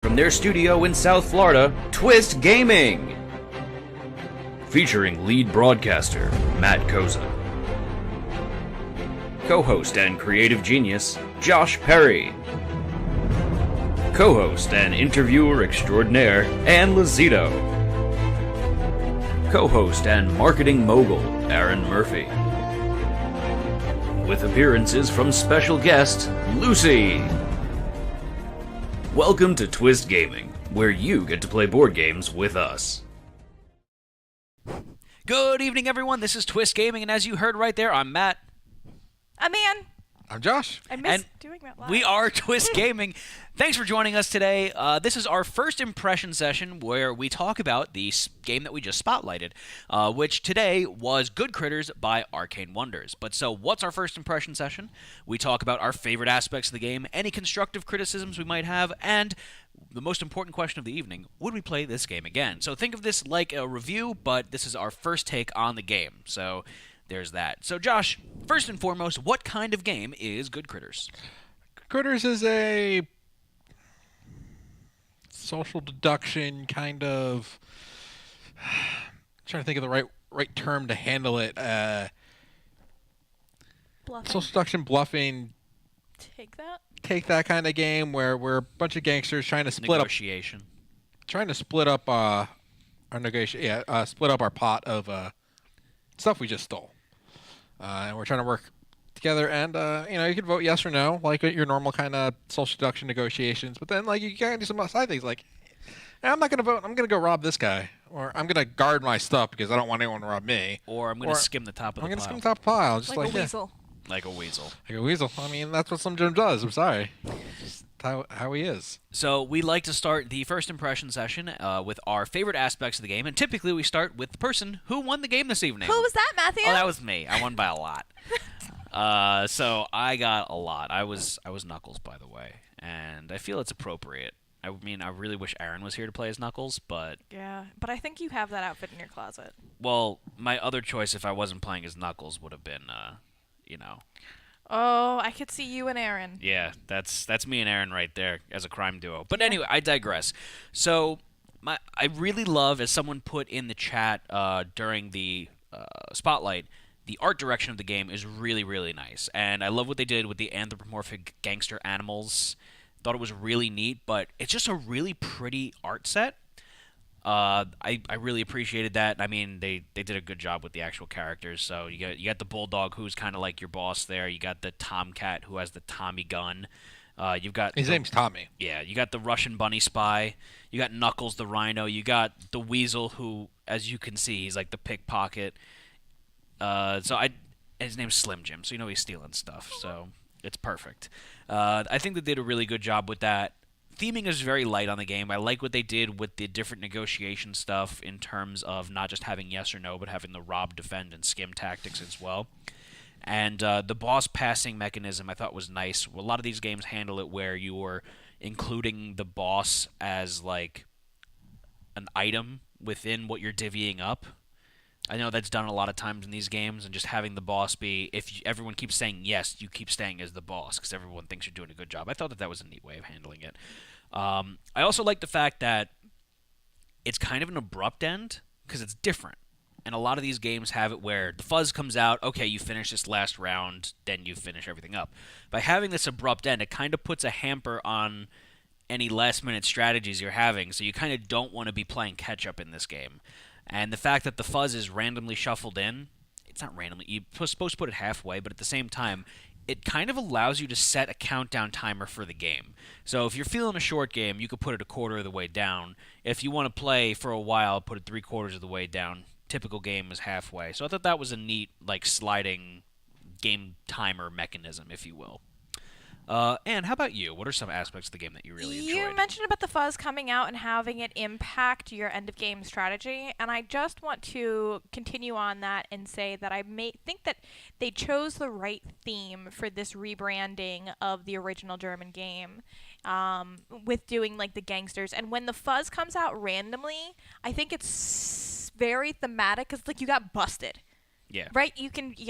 From their studio in South Florida, Twist Gaming. Featuring lead broadcaster, Matt Koza. Co-host and creative genius, Josh Perry. Co-host and interviewer extraordinaire, Ann Lazito. Co-host and marketing mogul, Aaron Murphy. With appearances from special guest, Lucy. Welcome to Twist Gaming, where you get to play board games with us. Good evening, everyone. This is Twist Gaming, and as you heard right there, I'm Matt. I'm Ann. I'm Josh. I miss doing that live. We are Twist Gaming. Thanks for joining us today. This is our first impression session where we talk about the game that we just spotlighted, which today was Goodcritters by Arcane Wonders. But so what's our first impression session? We talk about our favorite aspects of the game, any constructive criticisms we might have, and the most important question of the evening, would we play this game again? So think of this like a review, but this is our first take on the game. So there's that. So Josh, first and foremost, what kind of game is Goodcritters? Critters is a social deduction kind of. Trying to think of the right term to handle it. Bluffing. Social deduction, bluffing. Take that kind of game where we're a bunch of gangsters trying to split Negotiation. split up our split up our pot of stuff we just stole, and we're trying to work together. And you can vote yes or no, like your normal kind of social deduction negotiations. But then you gotta do some side things like, hey, I'm not gonna vote. I'm gonna go rob this guy, or I'm gonna guard my stuff because I don't want anyone to rob me. Or I'm going to skim the top of the pile. I'm gonna skim the top of the pile, just like a weasel. Like a weasel. Like a weasel. I mean, that's what some Jim does. I'm sorry. Just how he is. So we like to start the first impression session with our favorite aspects of the game, and typically we start with the person who won the game this evening. Who was that, Matthew? Oh, that was me. I won by a lot. So I got a lot. I was Knuckles, by the way, and I feel it's appropriate. I mean, I really wish Aaron was here to play as Knuckles, but... Yeah, but I think you have that outfit in your closet. Well, my other choice if I wasn't playing as Knuckles would have been, Oh, I could see you and Aaron. Yeah, that's me and Aaron right there as a crime duo. But anyway, I digress. So I really love, as someone put in the chat during the spotlight, the art direction of the game is really, really nice. And I love what they did with the anthropomorphic gangster animals. Thought it was really neat, but it's just a really pretty art set. I really appreciated that. I mean, they did a good job with the actual characters. So you got the bulldog, who's kind of like your boss there. You got the tomcat, who has the Tommy gun. You've got his name's Tommy. Yeah, you got the Russian bunny spy. You got Knuckles the rhino. You got the weasel, who, as you can see, he's like the pickpocket. His name's Slim Jim, so he's stealing stuff. So it's perfect. I think they did a really good job with that. Theming is very light on the game. I like what they did with the different negotiation stuff in terms of not just having yes or no, but having the rob, defend, and skim tactics as well. And the boss passing mechanism I thought was nice. A lot of these games handle it where you're including the boss as like an item within what you're divvying up. I know that's done a lot of times in these games, and just having the boss be, everyone keeps saying yes, you keep staying as the boss because everyone thinks you're doing a good job. I thought that was a neat way of handling it. I also like the fact that it's kind of an abrupt end because it's different. And a lot of these games have it where the fuzz comes out, okay, you finish this last round, then you finish everything up. By having this abrupt end, it kind of puts a hamper on any last-minute strategies you're having, so you kind of don't want to be playing catch-up in this game. And the fact that the fuzz is randomly shuffled in, it's not randomly, you're supposed to put it halfway, but at the same time, it kind of allows you to set a countdown timer for the game. So if you're feeling a short game, you could put it a quarter of the way down. If you want to play for a while, put it 3/4 of the way down. Typical game is halfway. So I thought that was a neat, sliding game timer mechanism, if you will. Anne, how about you? What are some aspects of the game that you really enjoyed? You mentioned about the fuzz coming out and having it impact your end-of-game strategy, and I just want to continue on that and say that I think that they chose the right theme for this rebranding of the original German game, with doing, the gangsters. And when the fuzz comes out randomly, I think it's very thematic, because, you got busted. Yeah. Right?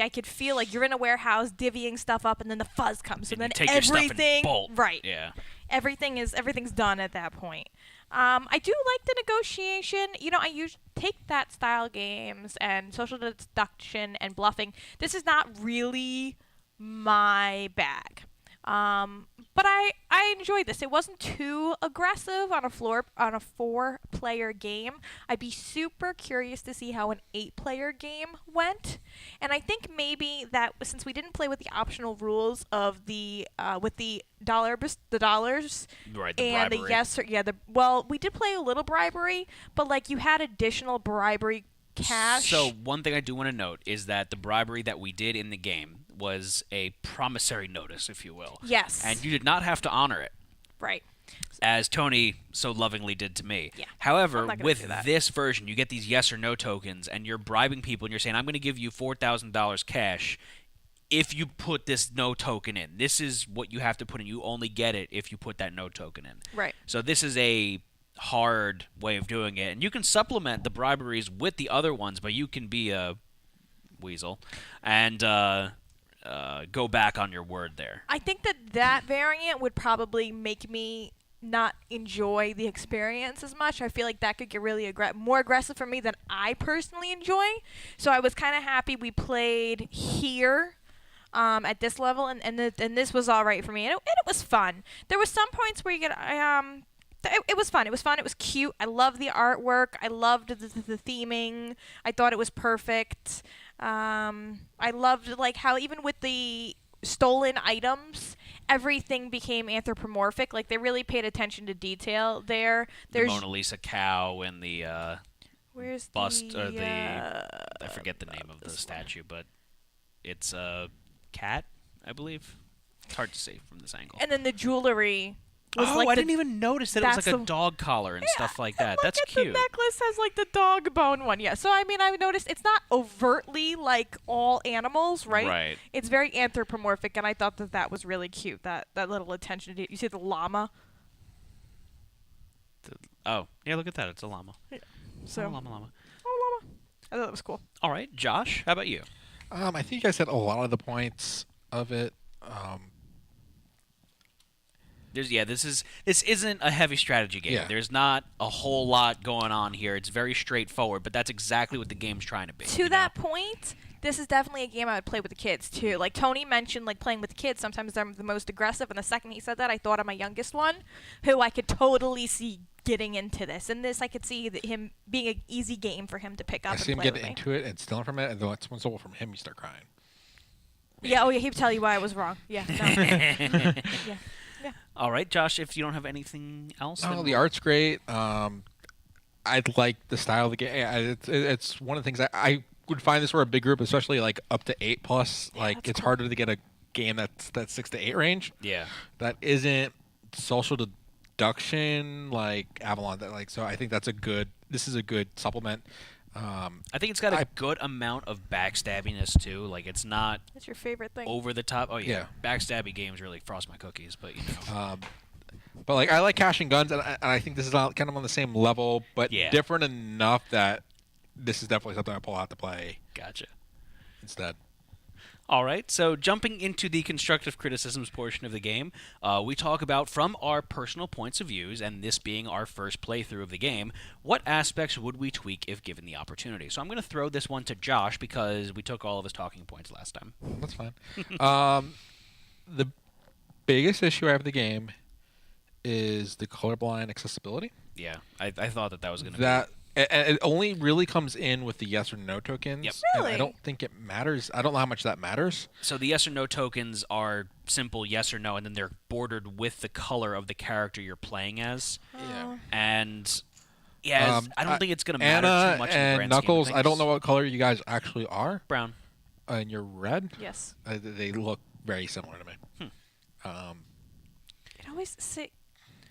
I could feel like you're in a warehouse divvying stuff up, and then the fuzz comes, so And then you take your stuff and everything, bolt. right? Yeah. Everything's done at that point. I do like the negotiation. I take that style games and social deduction and bluffing. This is not really my bag. But I enjoyed this. It wasn't too aggressive on a 4-player game. I'd be super curious to see how an 8-player game went. And I think maybe that since we didn't play with the optional rules of the with the dollars, Right, the and bribery. we did play a little bribery, but like you had additional bribery cash. So one thing I do want to note is that the bribery that we did in the game was a promissory notice, if you will. Yes. And you did not have to honor it, Right. as Tony so lovingly did to me. Yeah. However, I'm not gonna with do that. this version, you get these yes or no tokens, and you're bribing people, and you're saying, I'm going to give you $4,000 cash if you put this no token in. This is what you have to put in. You only get it if you put that no token in. Right. So this is a hard way of doing it. And you can supplement the briberies with the other ones, but you can be a weasel and go back on your word there. I think that variant would probably make me not enjoy the experience as much. I feel like that could get really more aggressive for me than I personally enjoy. So I was kind of happy we played here at this level, and this was all right for me. And it was fun. There was some points where you get it was fun. It was fun. It was cute. I loved the artwork. I loved the theming. I thought it was perfect. I loved like how even with the stolen items, everything became anthropomorphic. Like they really paid attention to detail there. The Mona Lisa cow and the where's bust the, or the I forget the name of the statue, but it's a cat, I believe. It's hard to see from this angle. And then the jewelry was Oh, like I didn't even notice that it was that's like a the- dog collar and stuff like that. Look That's at cute. The necklace has like the dog bone one. Yeah. So I mean, I noticed it's not overtly like all animals, right? Right. It's very anthropomorphic, and I thought that was really cute. That little attention to you see the llama. Oh, yeah, look at that. It's a llama. So Oh, llama. oh, llama. I thought that was cool. All right, Josh, how about you? I think you guys said a lot of the points of it. This isn't a heavy strategy game. Yeah. There's not a whole lot going on here. It's very straightforward, but that's exactly what the game's trying to be. To that point, this is definitely a game I would play with the kids too. Like Tony mentioned, like playing with the kids. Sometimes they're the most aggressive, and the second he said that, I thought of my youngest one, who I could totally see getting into this. And this, I could see him being an easy game for him to pick up I and see him play get with me. into it and stealing from it, and then when someone stole from him, you start crying. Yeah. Oh yeah. He'd tell you why I was wrong. Yeah. No. Yeah. All right, Josh, if you don't have anything else. No, then the art's great. I like the style of the game. It's one of the things I would find this for a big group, especially like up to 8+. Yeah, Like that's it's cool. harder to get a game that's that 6 to 8 range. Yeah. That isn't social deduction like Avalon. That like so I think this is a good supplement. I think it's got a good amount of backstabbiness too. Like it's not That's your favorite thing. over the top. Oh yeah, Yeah. backstabby games really frost my cookies, but you know. But like I like Cash and Guns, and I think this is kind of on the same level, but Yeah. different enough that this is definitely something I pull out to play Gotcha. instead. All right, so jumping into the constructive criticisms portion of the game, we talk about from our personal points of views, and this being our first playthrough of the game, what aspects would we tweak if given the opportunity? So I'm going to throw this one to Josh because we took all of his talking points last time. That's fine. The biggest issue I have with the game is the colorblind accessibility. Yeah, I thought that was going to That and it only really comes in with the yes or no tokens. Yep. And Really? I don't think it matters. I don't know how much that matters. So the yes or no tokens are simple yes or no, and then they're bordered with the color of the character you're playing as. Yeah. And yeah, I don't think it's going to matter Anna too much in the and grand scheme of Knuckles, I don't things. know what color you guys actually are. Brown. And you're red. Yes. They look very similar to me. It always say,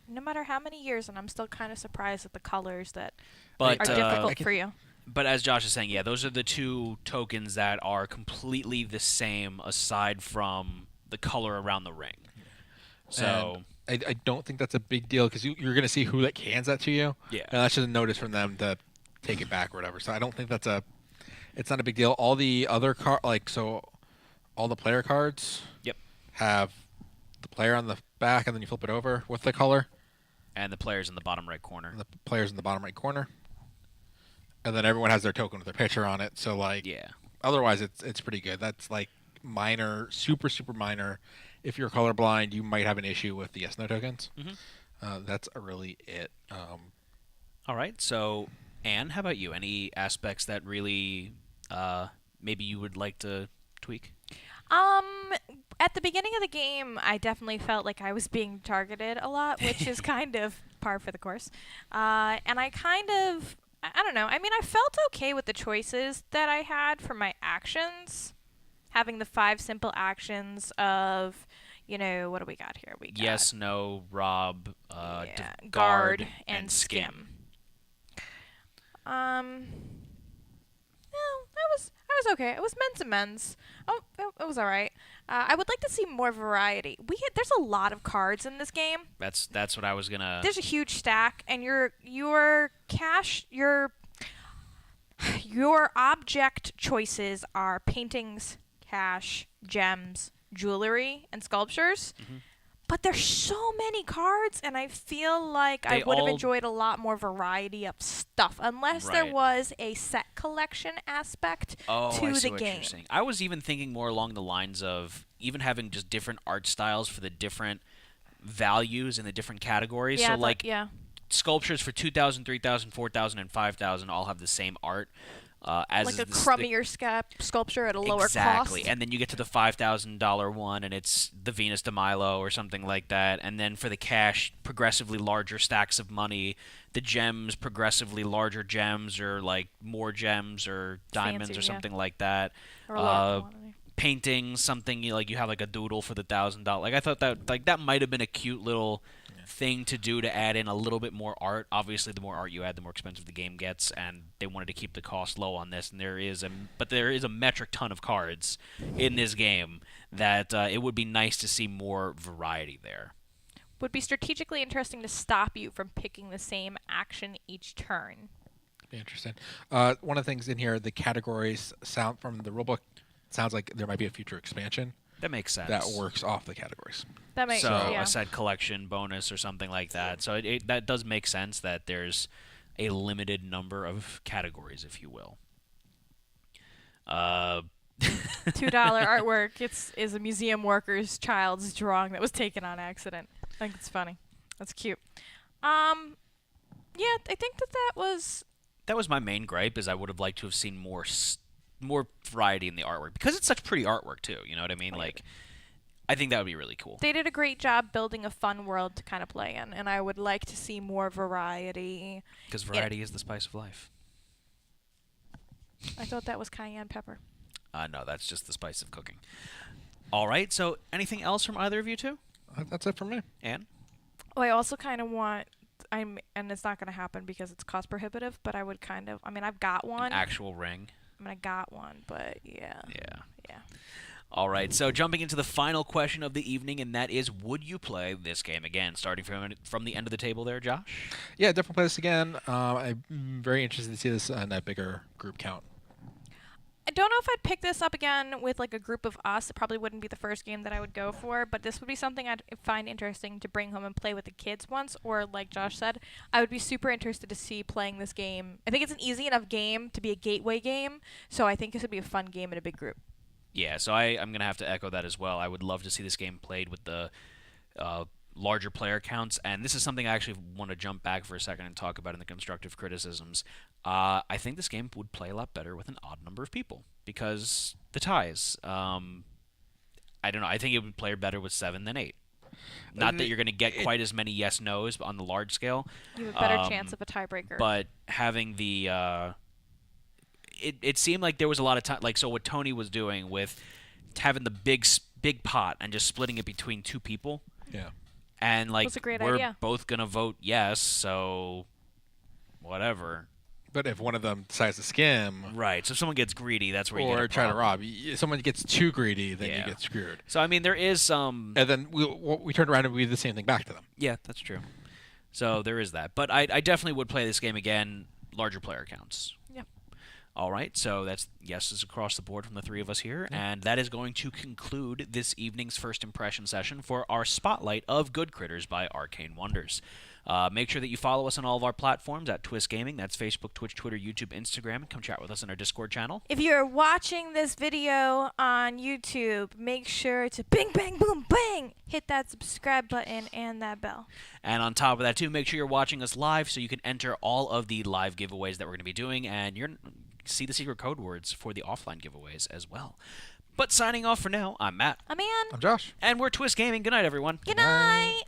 no matter how many years, and I'm still kind of surprised at the colors that But are difficult I can- for you. But as Josh is saying, yeah, those are the two tokens that are completely the same aside from the color around the ring. So, And I don't think that's a big deal because you're going to see who hands that to you. Yeah. And that's just a notice from them to take it back or whatever. So I don't think that's it's not a big deal. All the other all the player cards Yep. have the player on the back, and then you flip it over with the color. And the players in the bottom right corner. And the players in the bottom right corner. And then everyone has their token with their picture on it. So otherwise it's pretty good. That's like minor, super minor. If you're colorblind, you might have an issue with the yes/no tokens. That's really it. All right. So, Anne, how about you? Any aspects that really maybe you would like to tweak? At the beginning of the game, I definitely felt like I was being targeted a lot, which is kind of par for the course. And I don't know. I mean, I felt okay with the choices that I had for my actions. Having the 5 simple actions of, what do we got here? We got Yes, no, rob, guard, and skim. No, I was okay. It was men's and men's. Oh, it was all right. I would like to see more variety. There's a lot of cards in this game. That's what I was gonna. There's a huge stack, and your cash, your object choices are paintings, cash, gems, jewelry, and sculptures. But there's so many cards, and I feel like I would have enjoyed a lot more variety of stuff, unless there was a set collection aspect to the game. I was even thinking more along the lines of even having just different art styles for the different values in the different categories. Yeah, so sculptures for 2,000, 3,000, 4,000, and 5,000 all have the same art. As like a crummier sculpture at a lower cost. Exactly, and then you get to the $5,000 one, and it's the Venus de Milo or something like that. And then for the cash, progressively larger stacks of money. The gems, progressively larger gems, or like more gems or diamonds or something like that. Or a lot of quantity. Paintings, something you have like a doodle for the $1,000. Like I thought that might have been a cute little thing to do to add in a little bit more art. Obviously, the more art you add, the more expensive the game gets, and they wanted to keep the cost low on this. And there is a metric ton of cards in this game that it would be nice to see more variety there. Would be strategically interesting to stop you from picking the same action each turn. Be interesting. One of the things in here, the categories sound from the rulebook sounds like there might be a future expansion. That makes sense. That works off the categories. That makes sense. So a set collection bonus or something like that. So that does make sense that there's a limited number of categories, if you will. $2 artwork. Is a museum worker's child's drawing that was taken on accident. I think it's funny. That's cute. I think that was my main gripe. Is I would have liked to have seen more variety in the artwork, because it's such pretty artwork too. You know what I mean? Like, I think that would be really cool. They did a great job building a fun world to kind of play in, and I would like to see more variety. Because variety is the spice of life. I thought that was cayenne pepper. No, that's just the spice of cooking. All right. So, anything else from either of you two? That's it for me. Anne? Oh, I also kind of want. And it's not going to happen because it's cost prohibitive. But I would kind of. I mean, I've got one. An actual ring. I got one, but yeah. All right, so jumping into the final question of the evening, and that is, would you play this game again? Starting from the end of the table there, Josh? Yeah, definitely play this again. I'm very interested to see this in a bigger group count. I don't know if I'd pick this up again with like a group of us. It probably wouldn't be the first game that I would go for, but this would be something I'd find interesting to bring home and play with the kids once, or like Josh said, I would be super interested to see playing this game. I think it's an easy enough game to be a gateway game, so I think this would be a fun game in a big group. Yeah, so I'm going to have to echo that as well. I would love to see this game played with the larger player counts, and this is something I actually want to jump back for a second and talk about in the constructive criticisms. I think this game would play a lot better with an odd number of people because the ties. I don't know. I think it would play better with 7 than 8. Not that you're going to get quite as many yes/nos on the large scale. You have a better chance of a tiebreaker. But having the it seemed like there was a lot of time. Like, so what Tony was doing with having the big pot and just splitting it between 2 people. Yeah. And like, that's a great we're idea. both gonna vote yes, so whatever. But if one of them decides to skim, right? So if someone gets greedy, that's where you get a try to problem. rob. If someone gets too greedy, then you get screwed. So I mean, there is some. And then we turn around and we do the same thing back to them. Yeah, that's true. So there is that. But I definitely would play this game again. Larger player counts. Yeah. All right, so that's yeses across the board from the three of us here, and that is going to conclude this evening's first impression session for our spotlight of Good Critters by Arcane Wonders. Make sure that you follow us on all of our platforms at Twist Gaming. That's Facebook, Twitch, Twitter, YouTube, Instagram. Come chat with us in our Discord channel. If you're watching this video on YouTube, make sure to bing, bang, boom, bang, hit that subscribe button and that bell. And on top of that, too, make sure you're watching us live so you can enter all of the live giveaways that we're going to be doing, and see the secret code words for the offline giveaways as well. But signing off for now, I'm Matt. I'm Ann. I'm Josh. And we're Twist Gaming. Good night, everyone. Good night.